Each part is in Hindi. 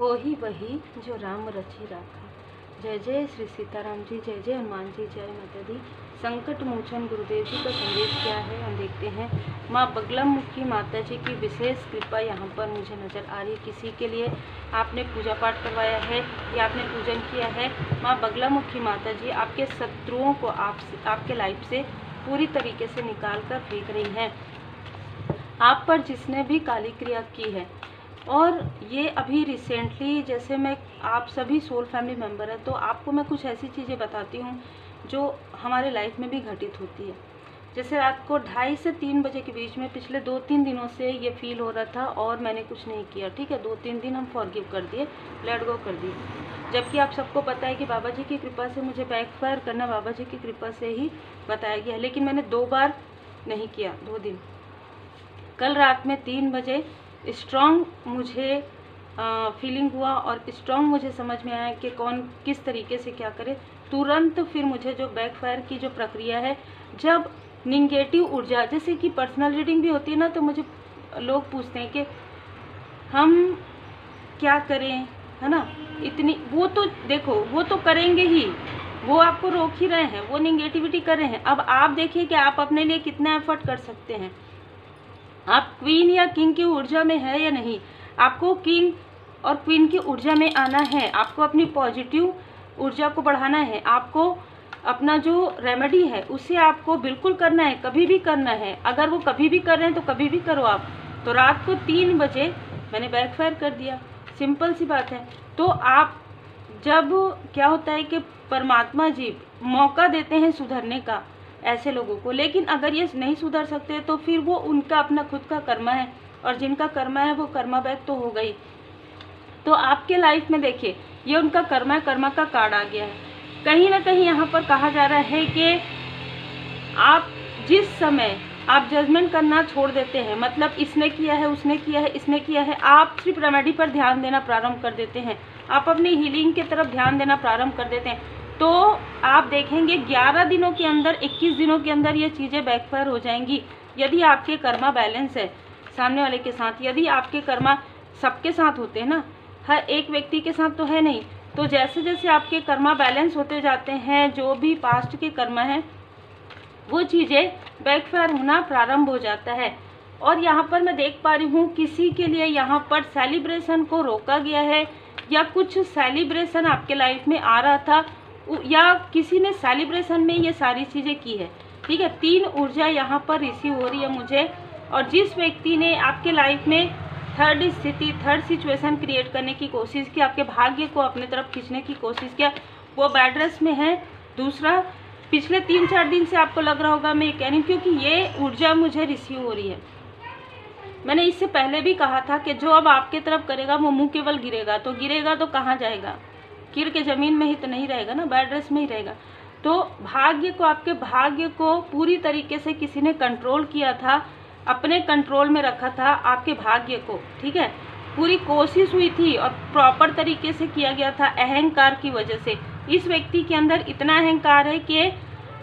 हो ही वही जो राम रचि राखा। जय जय श्री सीताराम जी, जय जय हनुमान जी, जय माता दी। संकट मोचन गुरुदेव जी का संदेश क्या है हम देखते हैं। माँ बगला मुखी माता जी की विशेष कृपा यहाँ पर मुझे नज़र आ रही है। किसी के लिए आपने पूजा पाठ करवाया है या आपने पूजन किया है, माँ बगला मुखी माता जी आपके शत्रुओं को आपके लाइफ से पूरी तरीके से निकाल कर फेंक रही हैं। आप पर जिसने भी काली क्रिया की है, और ये अभी रिसेंटली, जैसे मैं, आप सभी सोल फैमिली मेम्बर है, तो आपको मैं कुछ ऐसी चीज़ें बताती हूँ जो हमारे लाइफ में भी घटित होती है। जैसे रात को 2:30 से 3 बजे के बीच में पिछले 2-3 दिनों से ये फील हो रहा था और मैंने कुछ नहीं किया। ठीक है, 2-3 दिन हम फॉरगिव कर दिए, लेट गो कर दिए, जबकि आप सबको पता है कि बाबा जी की कृपा से मुझे बैकफायर करना बाबा जी की कृपा से ही बताया गया है। लेकिन मैंने 2 बार नहीं किया, 2 दिन। कल रात में 3 बजे स्ट्रॉन्ग मुझे फीलिंग हुआ और स्ट्रॉन्ग मुझे समझ में आया कि कौन किस तरीके से क्या करे। तुरंत फिर मुझे जो बैकफायर की जो प्रक्रिया है, जब निगेटिव ऊर्जा, जैसे कि पर्सनल रीडिंग भी होती है ना, तो मुझे लोग पूछते हैं कि हम क्या करें, है ना। इतनी, वो तो देखो, वो तो करेंगे ही, वो आपको रोक ही रहे हैं, वो निगेटिविटी कर रहे हैं। अब आप देखिए कि आप अपने लिए कितना एफर्ट कर सकते हैं। आप क्वीन या किंग की ऊर्जा में है या नहीं, आपको किंग और क्वीन की ऊर्जा में आना है। आपको अपनी पॉजिटिव ऊर्जा को बढ़ाना है। आपको अपना जो रेमेडी है उसे आपको बिल्कुल करना है, कभी भी करना है। अगर वो कभी भी कर रहे हैं तो कभी भी करो आप। तो रात को 3 बजे मैंने बैकफायर कर दिया, सिंपल सी बात है। तो आप, जब क्या होता है कि परमात्मा जी मौका देते हैं सुधरने का ऐसे लोगों को, लेकिन अगर ये नहीं सुधर सकते तो फिर वो उनका अपना खुद का कर्मा है, और जिनका कर्मा है वो कर्मा बैक तो हो गई। तो आपके लाइफ में देखिए, ये उनका कर्मा है, कर्मा का कार्ड आ गया है। कहीं ना कहीं यहाँ पर कहा जा रहा है कि आप जिस समय आप जजमेंट करना छोड़ देते हैं, मतलब इसने किया है, उसने किया है, इसने किया है, आप सिर्फ रेमेडी पर ध्यान देना प्रारंभ कर देते हैं, आप अपनी हीलिंग की तरफ ध्यान देना प्रारंभ कर देते हैं, तो आप देखेंगे 11 दिनों के अंदर, 21 दिनों के अंदर ये चीज़ें बैकफायर हो जाएंगी। यदि आपके कर्मा बैलेंस है सामने वाले के साथ, यदि आपके कर्मा सबके साथ होते हैं ना, हर एक व्यक्ति के साथ तो है नहीं, तो जैसे जैसे आपके कर्मा बैलेंस होते जाते हैं, जो भी पास्ट के कर्मा हैं वो चीज़ें बैकफायर होना प्रारंभ हो जाता है। और यहाँ पर मैं देख पा रही हूँ किसी के लिए यहाँ पर सेलिब्रेशन को रोका गया है, या कुछ सेलिब्रेशन आपके लाइफ में आ रहा था, या किसी ने सेलिब्रेशन में ये सारी चीज़ें की है। ठीक है, 3 ऊर्जा यहाँ पर रिसीव हो रही है मुझे। और जिस व्यक्ति ने आपके लाइफ में थर्ड स्थिति, थर्ड सिचुएशन क्रिएट करने की कोशिश की, आपके भाग्य को अपने तरफ खींचने की कोशिश किया, वो बेड रेस्ट में है। दूसरा, पिछले 3-4 दिन से आपको लग रहा होगा, मैं ये कह रही हूँ क्योंकि ये ऊर्जा मुझे रिसीव हो रही है। मैंने इससे पहले भी कहा था कि जो अब आपके तरफ करेगा वो मुंह केवल गिरेगा, तो गिरेगा तो कहाँ जाएगा, गिर के ज़मीन में ही तो नहीं रहेगा ना, बेड रेस्ट में ही रहेगा। तो भाग्य को, आपके भाग्य को पूरी तरीके से किसी ने कंट्रोल किया था, अपने कंट्रोल में रखा था आपके भाग्य को। ठीक है, पूरी कोशिश हुई थी और प्रॉपर तरीके से किया गया था। अहंकार की वजह से इस व्यक्ति के अंदर इतना अहंकार है कि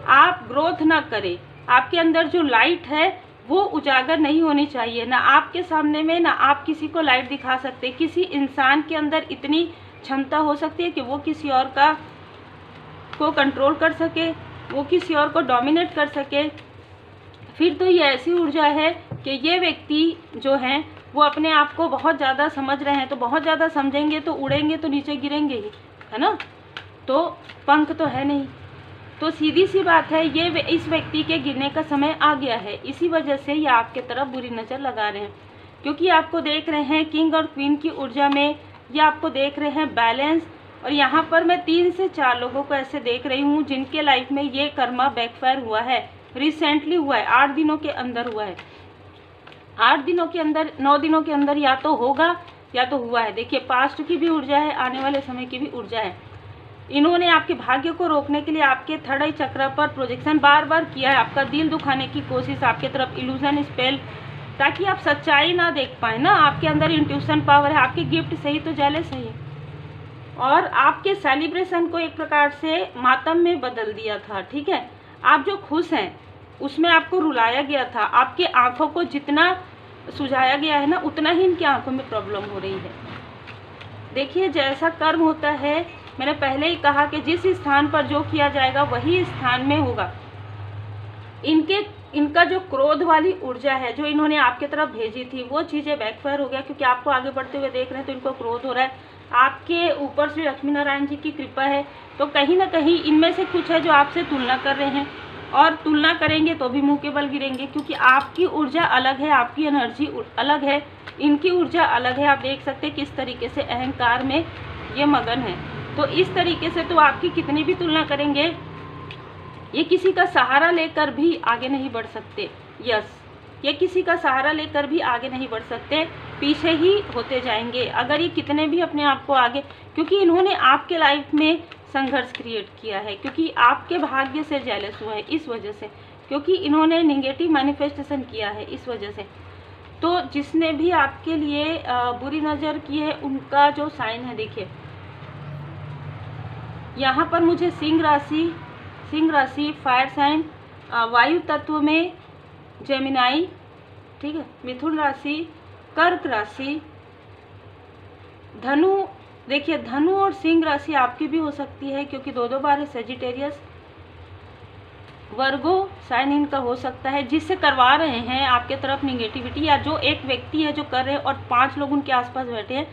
आप ग्रोथ ना करें, आपके अंदर जो लाइट है वो उजागर नहीं होनी चाहिए, ना आपके सामने में, ना आप किसी को लाइट दिखा सकते। किसी इंसान के अंदर इतनी क्षमता हो सकती है कि वो किसी और को कंट्रोल कर सके, वो किसी और को डोमिनेट कर सके। फिर तो ये ऐसी ऊर्जा है कि ये व्यक्ति जो हैं वो अपने आप को बहुत ज़्यादा समझ रहे हैं, तो बहुत ज़्यादा समझेंगे तो उड़ेंगे तो नीचे गिरेंगे ही, है ना, तो पंख तो है नहीं। तो सीधी सी बात है, ये इस व्यक्ति के गिरने का समय आ गया है। इसी वजह से ये आपके तरफ बुरी नज़र लगा रहे हैं, क्योंकि आपको देख रहे हैं किंग और क्वीन की ऊर्जा में, या आपको देख रहे हैं बैलेंस। और यहाँ पर मैं 3 से 4 लोगों को ऐसे देख रही हूँ जिनके लाइफ में ये कर्मा बैकफायर हुआ है, रिसेंटली हुआ है, 8 दिनों के अंदर हुआ है। 8 दिनों के अंदर, 9 दिनों के अंदर या तो होगा या तो हुआ है। देखिए, पास्ट की भी ऊर्जा है, आने वाले समय की भी ऊर्जा है। इन्होंने आपके भाग्य को रोकने के लिए आपके थर्ड आई चक्र पर प्रोजेक्शन बार बार किया है, आपका दिल दुखाने की कोशिश, आपके तरफ इल्यूजन स्पेल, ताकि आप सच्चाई ना देख पाए ना। आपके अंदर इंट्यूशन पावर है, आपके गिफ्ट सही तो जाले सही, और आपके सेलिब्रेशन को एक प्रकार से मातम में बदल दिया था। ठीक है, आप जो खुश हैं उसमें आपको रुलाया गया था। आपके आंखों को जितना सुझाया गया है ना, उतना ही इनकी आंखों में प्रॉब्लम हो रही है। देखिए जैसा कर्म होता है, मैंने पहले ही कहा कि जिस स्थान पर जो किया जाएगा वही स्थान में होगा। इनका जो क्रोध वाली ऊर्जा है जो इन्होंने आपके तरफ भेजी थी वो चीज़ें बैकफायर हो गया, क्योंकि आपको आगे बढ़ते हुए देख रहे हैं तो इनको क्रोध हो रहा है। आपके ऊपर श्री लक्ष्मी नारायण जी की कृपा है, तो कहीं ना कहीं इनमें से कुछ है जो आपसे तुलना कर रहे हैं, और तुलना करेंगे तो भी मुंह के बल गिरेंगे, क्योंकि आपकी ऊर्जा अलग है, आपकी एनर्जी अलग है, इनकी ऊर्जा अलग है। आप देख सकते हैं किस तरीके से अहंकार में ये मगन है। तो इस तरीके से तो आपकी कितनी भी तुलना करेंगे, ये किसी का सहारा लेकर भी आगे नहीं बढ़ सकते। यस, ये किसी का सहारा लेकर भी आगे नहीं बढ़ सकते, पीछे ही होते जाएंगे। अगर ये कितने भी अपने आप को आगे, क्योंकि इन्होंने आपके लाइफ में संघर्ष क्रिएट किया है, क्योंकि आपके भाग्य से जेलस हुए हैं इस वजह से, क्योंकि इन्होंने नेगेटिव मैनिफेस्टेशन किया है इस वजह से। तो जिसने भी आपके लिए बुरी नज़र की है उनका जो साइन है, देखिए यहाँ पर मुझे सिंह राशि, फायर साइन, वायु तत्व में जेमिनाई, ठीक है, मिथुन राशि, कर्क राशि, धनु। देखिए धनु और सिंह राशि आपकी भी हो सकती है, क्योंकि दो बार है सेजिटेरियस। वर्गो साइन इनका हो सकता है, जिससे करवा रहे हैं आपके तरफ निगेटिविटी, या जो एक व्यक्ति है जो कर रहे हैं और 5 लोग उनके आसपास बैठे हैं,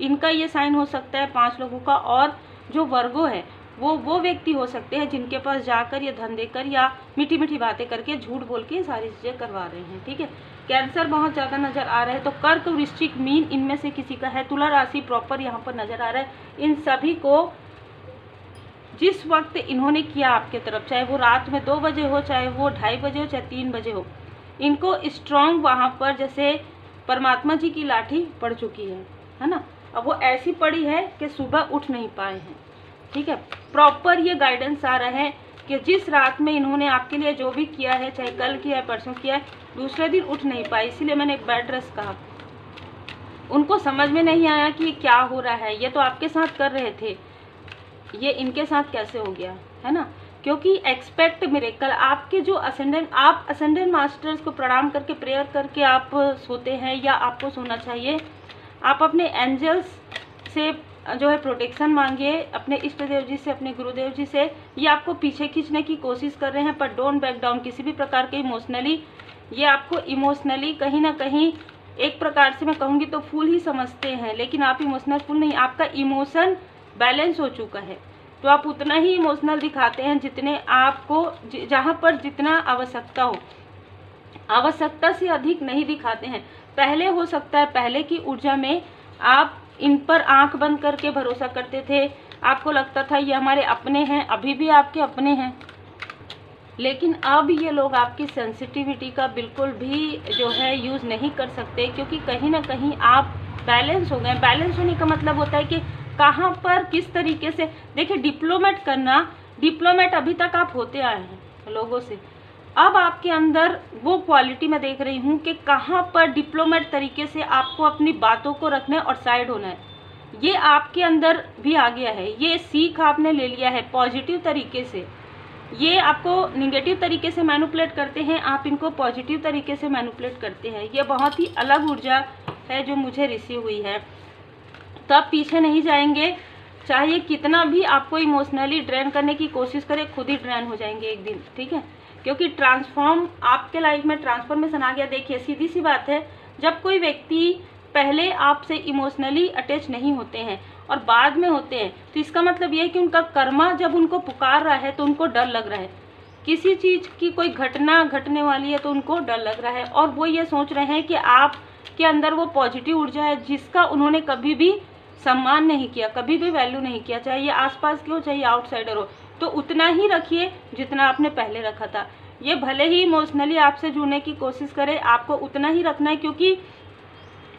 इनका ये साइन हो सकता है 5 लोगों का। और जो वर्गो है वो व्यक्ति हो सकते हैं जिनके पास जाकर ये धन देकर या मीठी मीठी बातें करके झूठ बोल के सारी चीज़ें करवा रहे हैं, ठीक है। कैंसर बहुत ज़्यादा नज़र आ रहा है, तो कर्क, वृश्चिक, मीन इनमें से किसी का है। तुला राशि प्रॉपर यहाँ पर नज़र आ रहा है। इन सभी को जिस वक्त इन्होंने किया आपके तरफ, चाहे वो रात में 2 बजे हो, चाहे वो 2:30 बजे हो, चाहे 3 बजे हो, इनको स्ट्रॉन्ग वहाँ पर जैसे परमात्मा जी की लाठी पड़ चुकी है ना। अब वो ऐसी पड़ी है कि सुबह उठ नहीं पाए हैं, ठीक है। प्रॉपर ये गाइडेंस आ रहा है कि जिस रात में इन्होंने आपके लिए जो भी किया है, चाहे कल किया है, परसों किया है, दूसरे दिन उठ नहीं पाए। इसीलिए मैंने एक बेड रेस्ट कहा। उनको समझ में नहीं आया कि क्या हो रहा है, ये तो आपके साथ कर रहे थे, ये इनके साथ कैसे हो गया, है ना। क्योंकि एक्सपेक्ट मिरेकल, आपके जो असेंडेंट, आप असेंडेंट मास्टर्स को प्रणाम करके प्रेयर करके आप सोते हैं, या आपको सोना चाहिए। आप अपने एंजल्स से जो है प्रोटेक्शन मांगिए, अपने इष्ट देव जी से, अपने गुरुदेव जी से। ये आपको पीछे खींचने की कोशिश कर रहे हैं, पर डोंट बैक डाउन किसी भी प्रकार के इमोशनली। ये आपको इमोशनली कहीं ना कहीं एक प्रकार से मैं कहूँगी तो फूल ही समझते हैं, लेकिन आप इमोशनल फूल नहीं, आपका इमोशन बैलेंस हो चुका है। तो आप उतना ही इमोशनल दिखाते हैं जितने आपको, जहाँ पर जितना आवश्यकता हो, आवश्यकता से अधिक नहीं दिखाते हैं। पहले हो सकता है पहले की ऊर्जा में आप इन पर आंख बंद करके भरोसा करते थे, आपको लगता था ये हमारे अपने हैं, अभी भी आपके अपने हैं, लेकिन अब ये लोग आपकी सेंसिटिविटी का बिल्कुल भी जो है यूज़ नहीं कर सकते, क्योंकि कहीं ना कहीं आप बैलेंस हो गए। बैलेंस होने का मतलब होता है कि कहाँ पर किस तरीके से, देखिए डिप्लोमेट करना, डिप्लोमेट अभी तक आप होते आए हैं लोगों से, अब आपके अंदर वो क्वालिटी मैं देख रही हूँ कि कहाँ पर डिप्लोमेट तरीके से आपको अपनी बातों को रखना है और साइड होना है, ये आपके अंदर भी आ गया है। ये सीख आपने ले लिया है पॉजिटिव तरीके से। ये आपको निगेटिव तरीके से मैनिपुलेट करते हैं, आप इनको पॉजिटिव तरीके से मैनिपुलेट करते हैं। ये बहुत ही अलग ऊर्जा है जो मुझे रिसीव हुई है। तो आप पीछे नहीं जाएंगे, चाहे कितना भी आपको इमोशनली ड्रेन करने की कोशिश करें, खुद ही ड्रेन हो जाएंगे एक दिन, ठीक है। क्योंकि ट्रांसफॉर्म आपके लाइफ में ट्रांसफॉर्मेशन आ गया। देखिए सीधी सी बात है, जब कोई व्यक्ति पहले आपसे इमोशनली अटैच नहीं होते हैं और बाद में होते हैं, तो इसका मतलब ये है कि उनका कर्मा जब उनको पुकार रहा है तो उनको डर लग रहा है, किसी चीज़ की कोई घटना घटने वाली है तो उनको डर लग रहा है, और वो ये सोच रहे हैं कि आपके अंदर वो पॉजिटिव ऊर्जा है जिसका उन्होंने कभी भी सम्मान नहीं किया, कभी भी वैल्यू नहीं किया, चाहे ये आसपास के हो चाहे आउटसाइडर हो, तो उतना ही रखिए जितना आपने पहले रखा था। ये भले ही इमोशनली आपसे जुड़ने की कोशिश करे, आपको उतना ही रखना है, क्योंकि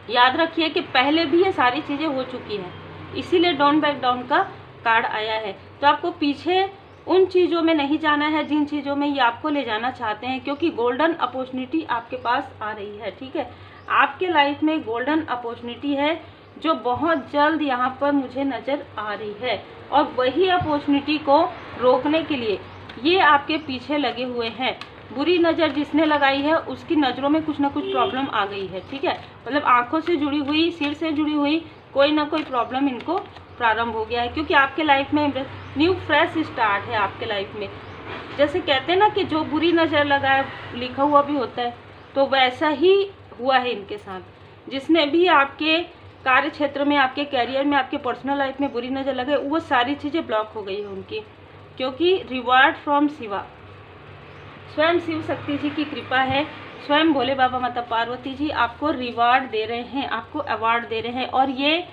याद रखिए कि पहले भी ये सारी चीज़ें हो चुकी हैं, इसीलिए डोंट बैक डाउन का कार्ड आया है। तो आपको पीछे उन चीज़ों में नहीं जाना है जिन चीज़ों में ये आपको ले जाना चाहते हैं, क्योंकि गोल्डन अपॉर्चुनिटी आपके पास आ रही है, ठीक है। आपके लाइफ में गोल्डन अपॉर्चुनिटी है जो बहुत जल्द यहाँ पर मुझे नज़र आ रही है, और वही अपॉर्चुनिटी को रोकने के लिए ये आपके पीछे लगे हुए हैं। बुरी नज़र जिसने लगाई है उसकी नज़रों में कुछ ना कुछ प्रॉब्लम आ गई है, ठीक है। मतलब आंखों से जुड़ी हुई, सिर से जुड़ी हुई कोई ना कोई प्रॉब्लम इनको प्रारंभ हो गया है, क्योंकि आपके लाइफ में न्यू फ्रेश स्टार्ट है आपके लाइफ में। जैसे कहते हैं ना कि जो बुरी नज़र लगाए लिखा हुआ भी होता है, तो वैसा ही हुआ है इनके साथ। जिसने भी आपके कार्य क्षेत्र में, आपके कैरियर में, आपके पर्सनल लाइफ में बुरी नज़र लगे, वो सारी चीज़ें ब्लॉक हो गई है उनकी, क्योंकि रिवार्ड फ्रॉम शिवा, स्वयं शिव शक्ति जी की कृपा है, स्वयं भोले बाबा माता पार्वती जी आपको रिवार्ड दे रहे हैं, आपको अवार्ड दे रहे हैं। और ये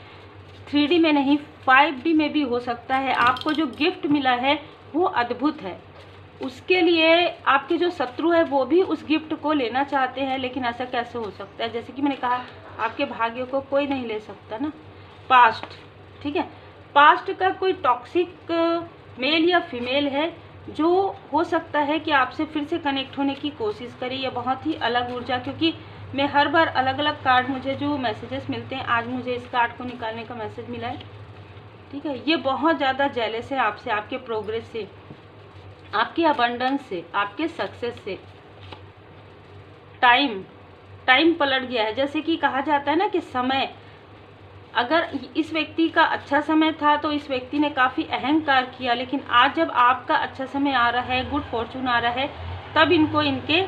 3D में नहीं 5D में भी हो सकता है। आपको जो गिफ्ट मिला है वो अद्भुत है, उसके लिए आपके जो शत्रु है वो भी उस गिफ्ट को लेना चाहते हैं, लेकिन ऐसा कैसे हो सकता है? जैसे कि मैंने कहा, आपके भाग्य को कोई नहीं ले सकता ना। पास्ट, ठीक है, पास्ट का कोई टॉक्सिक मेल या फीमेल है जो हो सकता है कि आपसे फिर से कनेक्ट होने की कोशिश करे। ये बहुत ही अलग ऊर्जा, क्योंकि मैं हर बार अलग अलग कार्ड, मुझे जो मैसेजेस मिलते हैं, आज मुझे इस कार्ड को निकालने का मैसेज मिला है, ठीक है। ये बहुत ज़्यादा जेलस है आपसे, आपके प्रोग्रेस से, आपके अबंडेंस से, आपके सक्सेस से। टाइम पलट गया है। जैसे कि कहा जाता है ना कि समय, अगर इस व्यक्ति का अच्छा समय था तो इस व्यक्ति ने काफ़ी अहंकार किया, लेकिन आज जब आपका अच्छा समय आ रहा है, गुड फॉर्चून आ रहा है, तब इनको इनके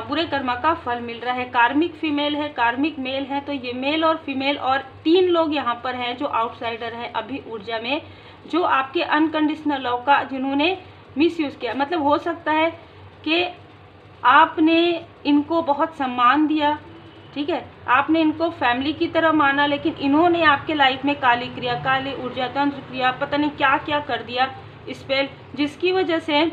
बुरे कर्मा का फल मिल रहा है। कार्मिक फीमेल है, कार्मिक मेल है, तो ये मेल और फीमेल और 3 लोग यहाँ पर हैं जो आउटसाइडर है अभी ऊर्जा में, जो आपके अनकंडीशनल लव का जिन्होंने मिसयूज़ किया। मतलब हो सकता है कि आपने इनको बहुत सम्मान दिया, ठीक है, आपने इनको फैमिली की तरह माना, लेकिन इन्होंने आपके लाइफ में काली क्रिया, काली ऊर्जा, तंत्र क्रिया, पता नहीं क्या क्या कर दिया स्पेल, जिसकी वजह से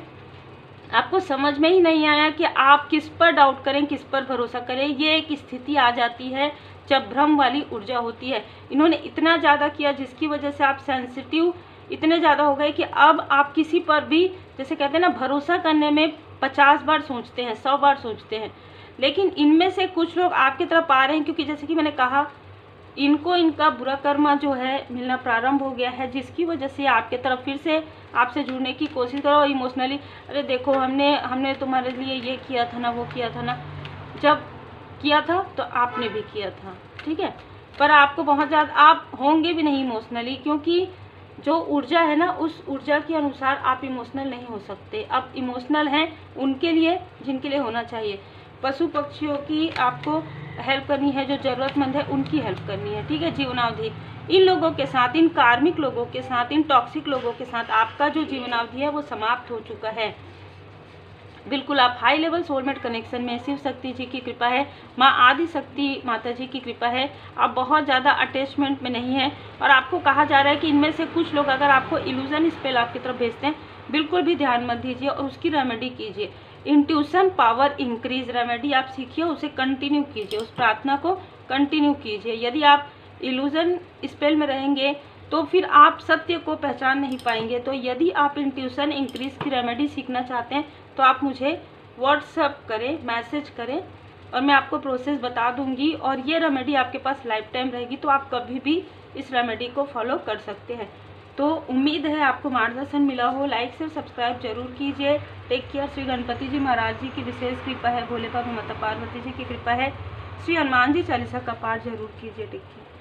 आपको समझ में ही नहीं आया कि आप किस पर डाउट करें, किस पर भरोसा करें। ये एक स्थिति आ जाती है जब भ्रम वाली ऊर्जा होती है। इन्होंने इतना ज़्यादा किया जिसकी वजह से आप सेंसिटिव इतने ज़्यादा हो गए कि अब आप किसी पर भी, जैसे कहते हैं ना, भरोसा करने में 50 बार सोचते हैं, 100 बार सोचते हैं। लेकिन इनमें से कुछ लोग आपकी तरफ आ रहे हैं, क्योंकि जैसे कि मैंने कहा, इनको इनका बुरा कर्मा जो है मिलना प्रारंभ हो गया है, जिसकी वजह से आपके तरफ फिर से आपसे जुड़ने की कोशिश करो इमोशनली। अरे देखो, हमने तुम्हारे लिए ये किया था ना, वो किया था ना, जब किया था तो आपने भी किया था, ठीक है। पर आपको बहुत ज़्यादा, आप होंगे भी नहीं इमोशनली, क्योंकि जो ऊर्जा है ना, उस ऊर्जा के अनुसार आप इमोशनल नहीं हो सकते। अब इमोशनल हैं उनके लिए जिनके लिए होना चाहिए। पशु पक्षियों की आपको हेल्प करनी है, जो ज़रूरतमंद है उनकी हेल्प करनी है, ठीक है। जीवनावधि इन लोगों के साथ, इन कार्मिक लोगों के साथ, इन टॉक्सिक लोगों के साथ आपका जो जीवनावधि है वो समाप्त हो चुका है। बिल्कुल आप हाई लेवल सोलमेट कनेक्शन में, शिव शक्ति जी की कृपा है, माँ आदि शक्ति माता जी की कृपा है, आप बहुत ज़्यादा अटैचमेंट में नहीं हैं। और आपको कहा जा रहा है कि इनमें से कुछ लोग अगर आपको इल्यूजन स्पेल आपकी तरफ भेजते हैं, बिल्कुल भी ध्यान मत दीजिए और उसकी रेमेडी कीजिए। इंट्यूशन पावर इंक्रीज रेमेडी आप सीखिए, उसे कंटिन्यू कीजिए, उस प्रार्थना को कंटिन्यू कीजिए। यदि आप इल्यूजन स्पेल में रहेंगे तो फिर आप सत्य को पहचान नहीं पाएंगे। तो यदि आप इंट्यूशन इंक्रीज की रेमेडी सीखना चाहते हैं तो आप मुझे व्हाट्सएप करें, मैसेज करें, और मैं आपको प्रोसेस बता दूंगी। और ये रेमेडी आपके पास लाइफ टाइम रहेगी, तो आप कभी भी इस रेमेडी को फॉलो कर सकते हैं। तो उम्मीद है आपको मार्गदर्शन मिला हो। लाइक से सब्सक्राइब जरूर कीजिए। Take care. श्री गणपति जी महाराज जी की विशेष कृपा है, भोले बाबा माता पार्वती जी की कृपा है, श्री हनुमान जी चालीसा का पाठ जरूर कीजिए। Take care.